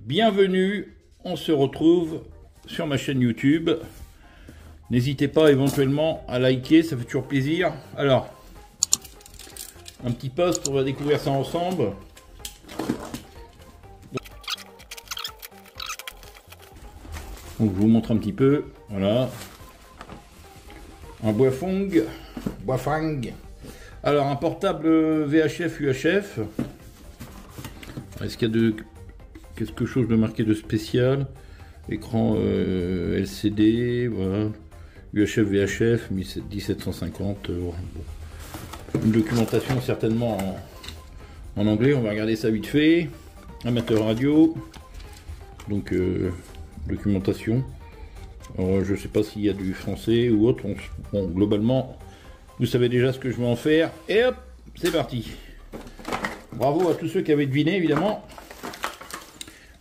Bienvenue, on se retrouve sur ma chaîne YouTube. N'hésitez pas éventuellement à liker, ça fait toujours plaisir. Alors, un petit post, on va découvrir ça ensemble. Donc je vous montre un petit peu, voilà. Un Boifeng. Alors un portable VHF, UHF. Est-ce qu'il y a quelque chose de marqué de spécial? Écran LCD, voilà. UHF, VHF, 1750. Bon. Une documentation certainement en anglais, on va regarder ça vite fait. Amateur radio. Donc documentation. Alors, je ne sais pas s'il y a du français ou autre. Bon, globalement, vous savez déjà ce que je vais en faire. Et hop, c'est parti. Bravo à tous ceux qui avaient deviné, évidemment.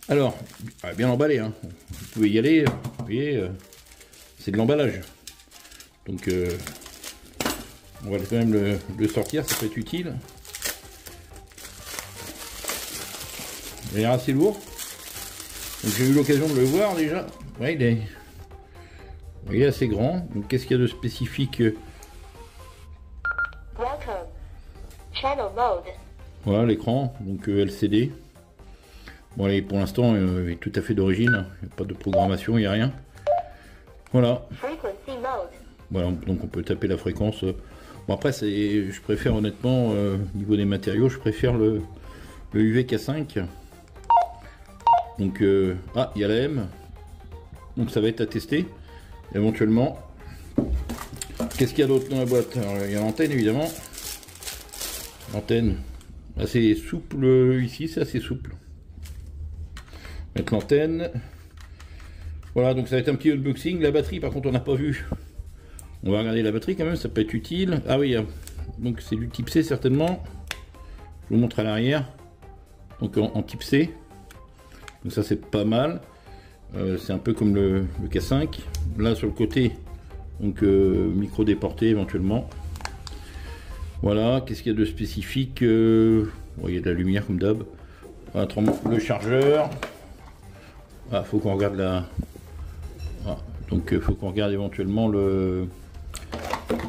Alors, bien emballé, hein. Vous pouvez y aller. Vous voyez, c'est de l'emballage. Donc, on va quand même le sortir, ça peut être utile. Il a l'air assez lourd. Donc, j'ai eu l'occasion de le voir déjà. Ouais, il est assez grand. Donc, qu'est-ce qu'il y a de spécifique? Welcome. Channel mode. Voilà l'écran, donc LCD. Bon, allez, pour l'instant, il est tout à fait d'origine. Il n'y a pas de programmation, il n'y a rien. Voilà. Frequency mode. Voilà, donc on peut taper la fréquence. Bon, après, je préfère honnêtement, au niveau des matériaux, je préfère le UV-K5. Donc, il y a la M. Donc, ça va être à tester, éventuellement. Qu'est-ce qu'il y a d'autre dans la boîte? Alors, il y a l'antenne, évidemment. L'antenne, assez souple ici, c'est assez souple. Mettre l'antenne. Voilà, donc ça va être un petit unboxing. La batterie, par contre, on n'a pas vu. On va regarder la batterie quand même, ça peut être utile. Ah oui, donc c'est du type C certainement. Je vous montre à l'arrière. Donc en type C. Donc ça c'est pas mal. C'est un peu comme le K5. Là sur le côté, donc micro déporté éventuellement. Voilà, qu'est-ce qu'il y a de spécifique? Bon, il y a de la lumière comme d'hab. Le chargeur. Ah, faut qu'on regarde la. Ah, donc faut qu'on regarde éventuellement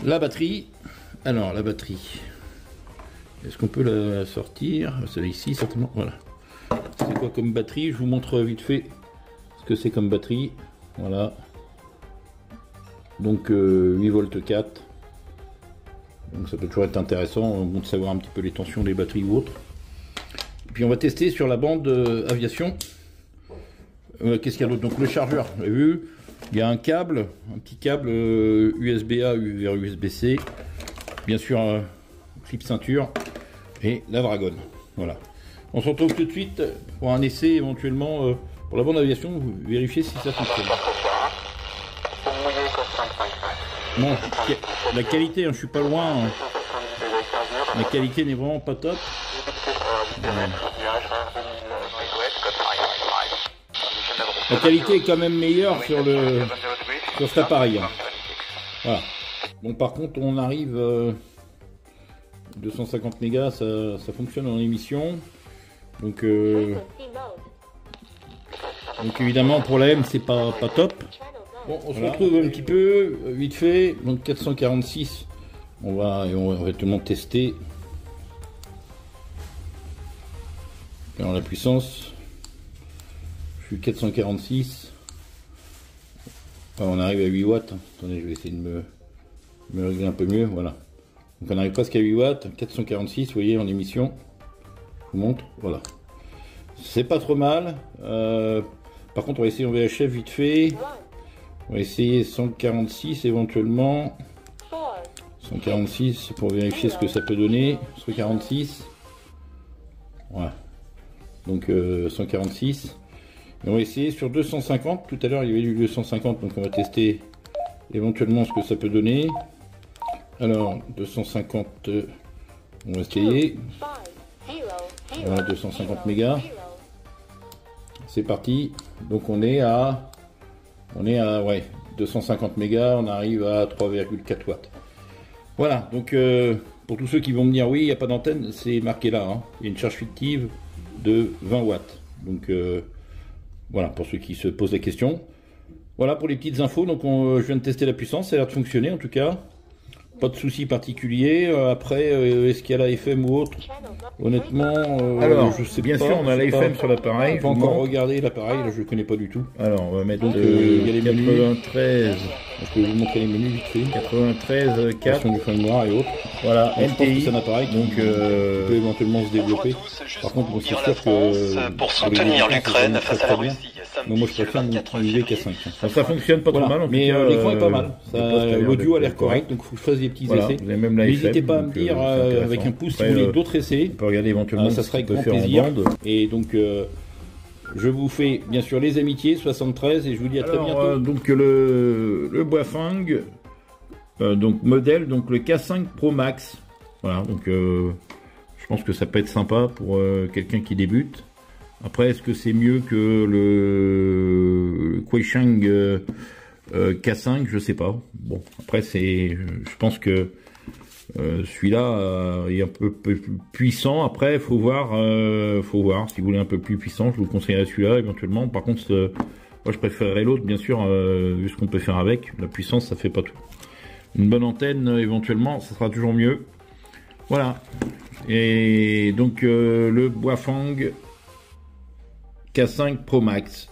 la batterie. Alors la batterie. Est-ce qu'on peut la sortir? Celle-là ici certainement. Voilà. C'est quoi comme batterie? Je vous montre vite fait ce que c'est comme batterie. Voilà. Donc 8 volts 4. Donc ça peut toujours être intéressant de savoir un petit peu les tensions des batteries ou autres. Et puis on va tester sur la bande aviation. Qu'est-ce qu'il y a d'autre? Donc le chargeur, vous avez vu, il y a un câble, un petit câble USB-A vers USB-C. Bien sûr un clip ceinture et la dragonne. Voilà. On se retrouve tout de suite pour un essai éventuellement pour la bande aviation, vérifier si ça fonctionne. Bon, la qualité, hein, je suis pas loin. Hein. La qualité n'est vraiment pas top. La qualité est quand même meilleure sur cet appareil. Hein. Voilà. Bon, par contre, on arrive 250 mégas, ça fonctionne en émission. Donc évidemment pour la M c'est pas top. Bon, on se retrouve un petit peu vite fait. Donc 446, on va tout le monde tester. Alors la puissance, je suis 446. Enfin, on arrive à 8 watts. Attendez, je vais essayer de me régler un peu mieux. Voilà. Donc on arrive presque à 8 watts, 446, vous voyez, en émission. Je vous montre, voilà. C'est pas trop mal. Par contre, on va essayer en VHF vite fait. On va essayer 146 éventuellement. 146 pour vérifier ce que ça peut donner. 146. Voilà. Donc 146. Et on va essayer sur 250. Tout à l'heure, il y avait du 250. Donc on va tester éventuellement ce que ça peut donner. Alors 250. On va essayer. Voilà, 250 mégas. C'est parti. Donc on est à ouais, 250 mégas, on arrive à 3,4 watts. Voilà, donc pour tous ceux qui vont me dire oui, il n'y a pas d'antenne, c'est marqué là. Hein. Il y a une charge fictive de 20 watts. Donc Voilà, pour ceux qui se posent la question. Voilà pour les petites infos. Donc, je viens de tester la puissance. Ça a l'air de fonctionner en tout cas. Pas de soucis particuliers. Après, est-ce qu'il y a la FM ou autre? Honnêtement, Alors, je sais bien pas. sûr, on a je sais l'AFM pas. sur l'appareil. J'ai pas encore regardé l'appareil, là, je le connais pas du tout. Alors, on va mettre Donc, il y a les menus. 93, Je peux vous montrer les menus vite fait. 93, 4. Version du firmware et autres. Voilà, Donc, je pense que NTI. c'est un appareil qui peut éventuellement se développer. Par contre, bon, c'est sûr que pour soutenir l'Ukraine face à la Russie. Donc moi je préfère utiliser K5. Donc, ça fonctionne pas trop mal. En tout Mais cas, l'écran est pas mal. les postes a l'air L'audio a d'être l'air correct, donc il faut que je fasse des petits Voilà, essais. vous avez même la N'hésitez FM, pas à me donc, dire c'est intéressant. avec un pouce si Après, vous voulez d'autres essais. On peut regarder éventuellement Ça ce serait qu'on peut avec faire grand en plaisir. bande. Et donc je vous fais bien sûr les amitiés 73 et je vous dis à très bientôt. Alors, donc le Boifeng, donc modèle, donc le K5 Pro Max. Voilà, donc je pense que ça peut être sympa pour quelqu'un qui débute. Après, est-ce que c'est mieux que le Quaisheng K5? Je sais pas. Bon, après je pense que celui-là est un peu plus puissant. Après, faut voir. Si vous voulez un peu plus puissant, je vous conseillerais celui-là éventuellement. Par contre, moi, je préférerais l'autre, bien sûr, vu ce qu'on peut faire avec. La puissance, ça fait pas tout. Une bonne antenne, éventuellement, ça sera toujours mieux. Voilà. Et donc le Boifeng K5 Pro Max.